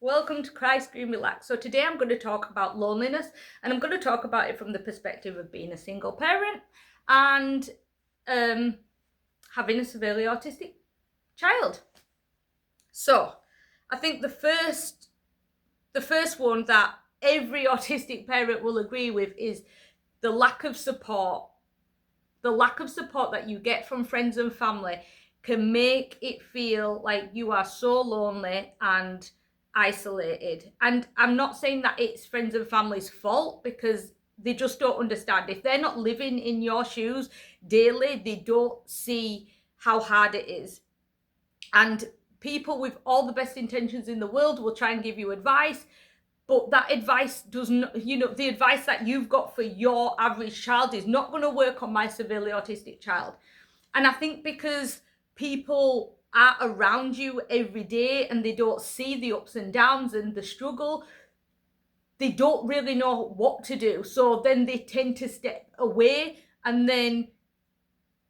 welcome to Cry, Scream, Relax. So today I'm going to talk about loneliness, and I'm going to talk about it from the perspective of being a single parent and having a severely autistic child. So I think the first one that every autistic parent will agree with is the lack of support. The lack of support that you get from friends and family can make it feel like you are so lonely and isolated. And I'm not saying that it's friends and family's fault, because they just don't understand. If they're not living in your shoes daily, they don't see how hard it is. And people with all the best intentions in the world will try and give you advice, but that advice doesn't, the advice that you've got for your average child is not going to work on my severely autistic child. And I think because people are around you every day and they don't see the ups and downs and the struggle, they don't really know what to do. So then they tend to step away, and then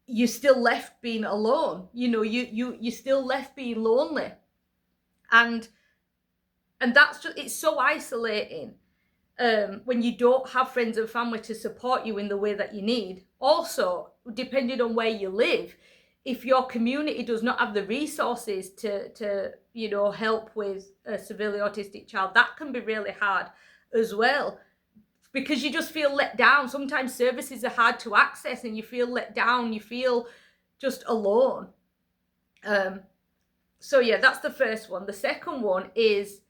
you're still left being alone. You're still left being lonely. And that's just, it's so isolating when you don't have friends and family to support you in the way that you need. Also, depending on where you live, if your community does not have the resources to help with a severely autistic child, that can be really hard as well, because you just feel let down. Sometimes services are hard to access and you feel let down, you feel just alone. So yeah, that's the first one. The second one is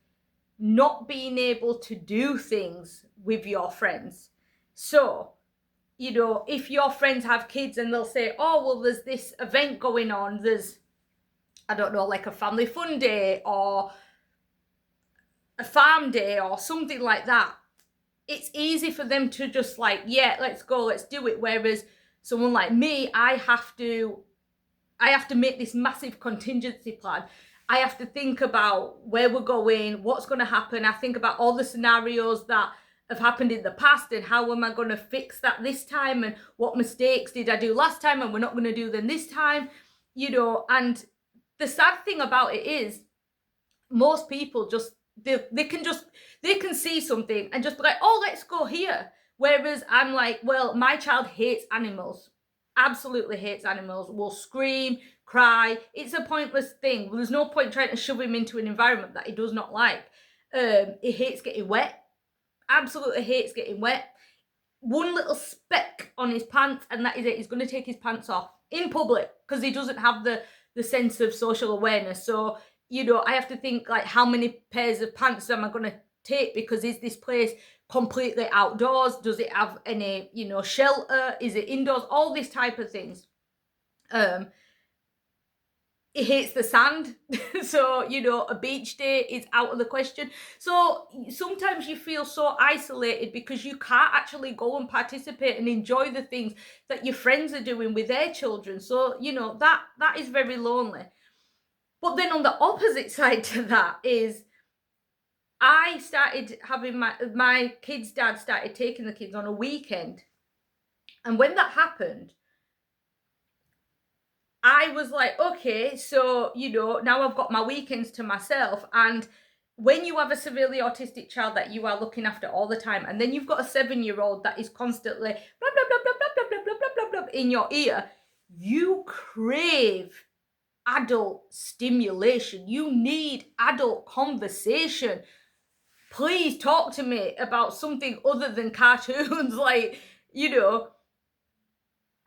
not being able to do things with your friends. So, if your friends have kids and they'll say, oh, well, there's this event going on, there's, I don't know, like a family fun day or a farm day or something like that, it's easy for them to just like, yeah, let's go, let's do it. Whereas someone like me, I have to make this massive contingency plan. I have to think about where we're going, what's going to happen. I think about all the scenarios that have happened in the past and how am I going to fix that this time, and what mistakes did I do last time and we're not going to do them this time, And the sad thing about it is most people just, they can see something and just be like, oh, let's go here. Whereas I'm like, well, my child hates animals, absolutely hates animals, will scream, cry. It's a pointless thing. There's no point trying to shove him into an environment that he does not like. He hates getting wet, absolutely hates getting wet. One little speck on his pants and that is it. He's going to take his pants off in public because he doesn't have the sense of social awareness. So, I have to think, like, how many pairs of pants am I going to take, because is this place completely outdoors? Does it have any, shelter? Is it indoors? All these type of things. He hates the sand. So, a beach day is out of the question. So sometimes you feel so isolated because you can't actually go and participate and enjoy the things that your friends are doing with their children. So, that is very lonely. But then on the opposite side to that is, I started having my kids' dad started taking the kids on a weekend. And when that happened, I was like, okay, so, now I've got my weekends to myself. And when you have a severely autistic child that you are looking after all the time, and then you've got a 7-year-old that is constantly blah, blah, blah, blah, blah, blah, blah, blah, blah, blah, in your ear, you crave adult stimulation. You need adult conversation. Please talk to me about something other than cartoons,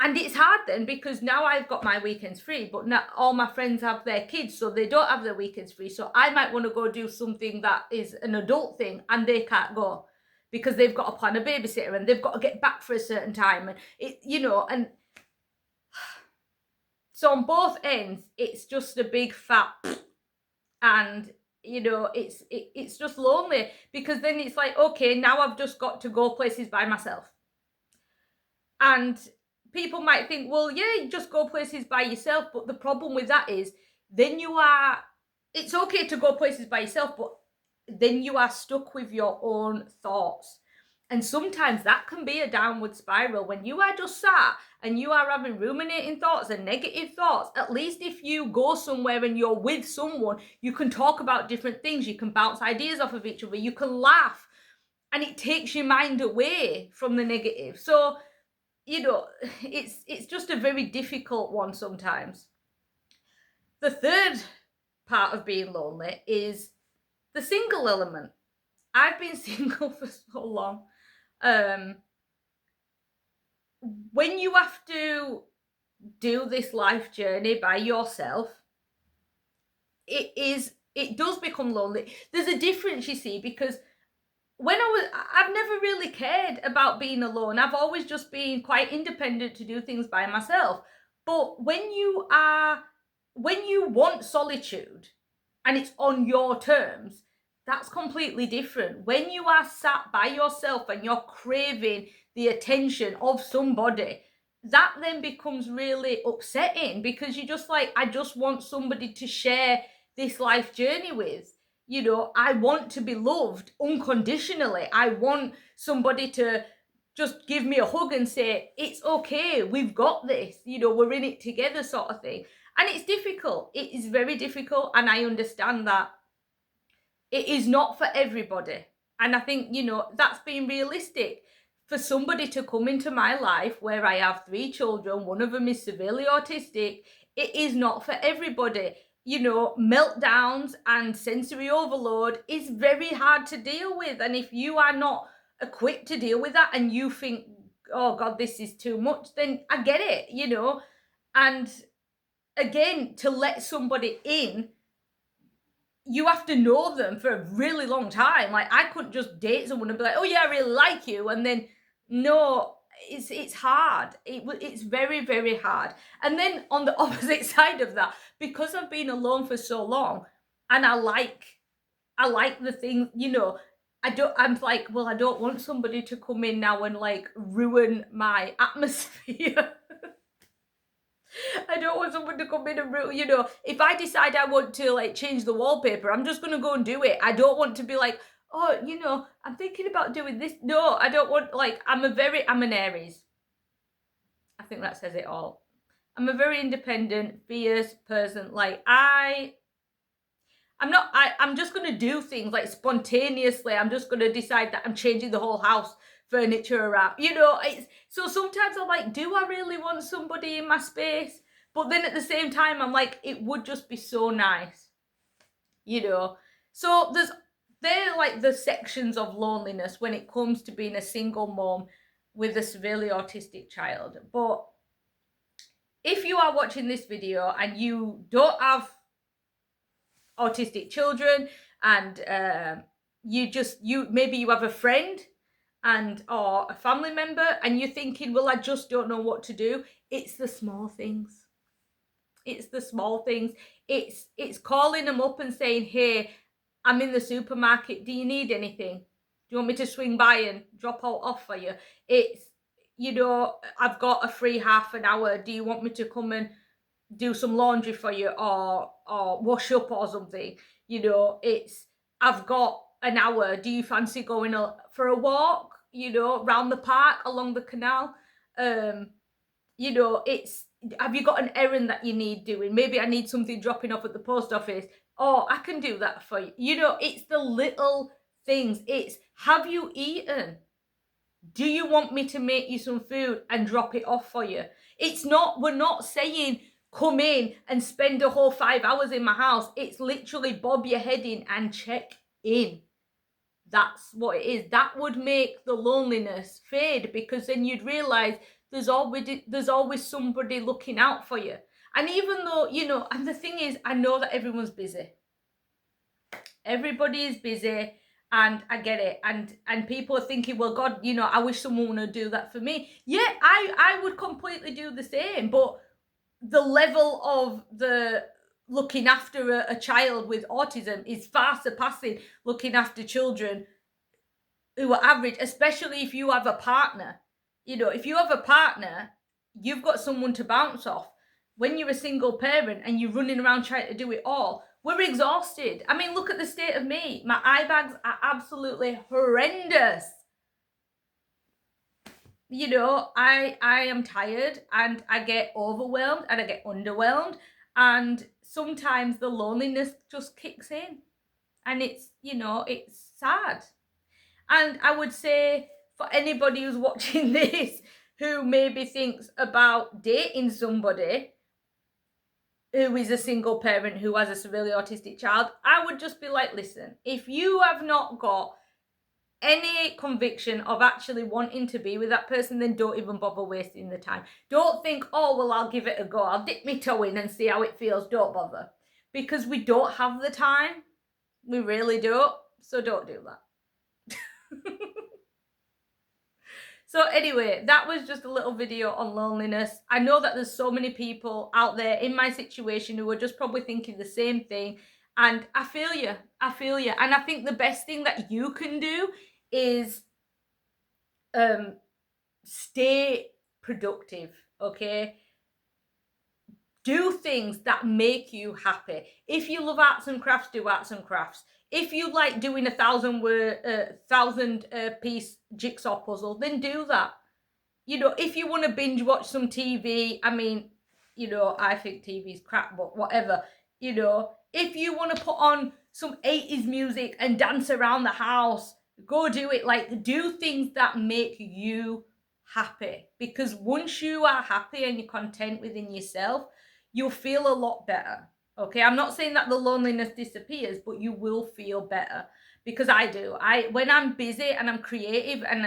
And it's hard then, because now I've got my weekends free, but not all my friends have their kids, so they don't have their weekends free. So I might want to go do something that is an adult thing and they can't go because they've got to plan a babysitter and they've got to get back for a certain time. And and so on both ends, it's just a big fat, and it's just lonely, because then it's like, okay, now I've just got to go places by myself. And people might think, well, yeah, you just go places by yourself, but the problem with that is then it's okay to go places by yourself, but then you are stuck with your own thoughts. And sometimes that can be a downward spiral when you are just sat and you are having ruminating thoughts and negative thoughts. At least if you go somewhere and you're with someone, you can talk about different things. You can bounce ideas off of each other. You can laugh, and it takes your mind away from the negative. So, it's just a very difficult one sometimes. The third part of being lonely is the single element. I've been single for so long. When you have to do this life journey by yourself, it does become lonely. There's a difference, you see, because I've never really cared about being alone. I've always just been quite independent to do things by myself. But when you want solitude and it's on your terms, that's completely different. When you are sat by yourself and you're craving the attention of somebody, that then becomes really upsetting, because you're just like, I just want somebody to share this life journey with. I want to be loved unconditionally. I want somebody to just give me a hug and say, it's okay, we've got this, we're in it together, sort of thing. And it's difficult. It is very difficult. And I understand that it is not for everybody. And I think, that's being realistic. For somebody to come into my life where I have 3 children, one of them is severely autistic, it is not for everybody. Meltdowns and sensory overload is very hard to deal with. And if you are not equipped to deal with that and you think, oh God, this is too much, then I get it, And again, to let somebody in, you have to know them for a really long time. Like, I couldn't just date someone and be like, oh yeah, I really like you, and then no, it's hard. It's very, very hard. And then on the opposite side of that, because I've been alone for so long, and I like the thing, I'm like, well, I don't want somebody to come in now and like ruin my atmosphere. I don't want someone to come in and if I decide I want to like change the wallpaper, I'm just going to go and do it. I don't want to be like, oh, I'm thinking about doing this. No, I don't want, like, I'm an Aries. I think that says it all. I'm a very independent, fierce person. Like, I'm just going to do things like spontaneously. I'm just going to decide that I'm changing the whole house furniture around. So sometimes I'm like, do I really want somebody in my space? But then at the same time, I'm like, it would just be so nice. So they're like the sections of loneliness when it comes to being a single mom with a severely autistic child. But if you are watching this video and you don't have autistic children, and maybe you have a friend or a family member, and you're thinking, well, I just don't know what to do. It's the small things. It's the small things. It's calling them up and saying, hey, I'm in the supermarket. Do you need anything? Do you want me to swing by and drop out off for you? It's, I've got a free half an hour. Do you want me to come and do some laundry for you, or wash up or something? It's, I've got an hour. Do you fancy going for a walk, around the park, along the canal? It's, have you got an errand that you need doing? Maybe I need something dropping off at the post office. Oh, I can do that for you. It's the little things. It's, have you eaten? Do you want me to make you some food and drop it off for you? We're not saying come in and spend a whole 5 hours in my house. It's literally bob your head in and check in. That's what it is. That would make the loneliness fade, because then you'd realize there's always somebody looking out for you. And even though, and the thing is, I know that everyone's busy. Everybody is busy, and I get it. And people are thinking, well, God, I wish someone would do that for me. Yeah, I would completely do the same. But the level of the looking after a child with autism is far surpassing looking after children who are average, especially if you have a partner. If you have a partner, you've got someone to bounce off. When you're a single parent and you're running around trying to do it all, we're exhausted. I mean, look at the state of me. My eye bags are absolutely horrendous. you know, I am tired and I get overwhelmed and I get underwhelmed, and sometimes the loneliness just kicks in, and it's, you know, it's sad. And I would say for anybody who's watching this who maybe thinks about dating somebody who is a single parent who has a severely autistic child, I would just be like, listen, if you have not got any conviction of actually wanting to be with that person, then don't even bother wasting the time. Don't think, oh, well, I'll give it a go. I'll dip my toe in and see how it feels. Don't bother. Because we don't have the time. We really don't. So don't do that. So anyway, that was just a little video on loneliness. I know that there's so many people out there in my situation who are just probably thinking the same thing. And I feel you. I feel you. And I think the best thing that you can do is stay productive, okay? Do things that make you happy. If you love arts and crafts, do arts and crafts. If you like doing a 1,000 piece jigsaw puzzle, then do that. You know, if you want to binge watch some TV, I mean, you know, I think TV's crap, but whatever. You know, if you want to put on some 80s music and dance around the house, go do it. Like, do things that make you happy. Because once you are happy and you're content within yourself, you'll feel a lot better. Okay, I'm not saying that the loneliness disappears, but you will feel better, because I do. When I'm busy and I'm creative and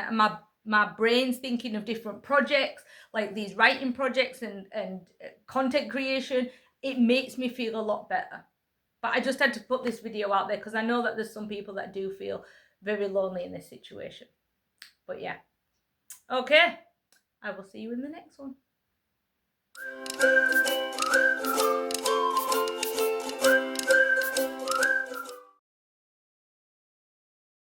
my brain's thinking of different projects, like these writing projects and content creation, it makes me feel a lot better. But I just had to put this video out there because I know that there's some people that do feel very lonely in this situation. But yeah, okay, I will see you in the next one.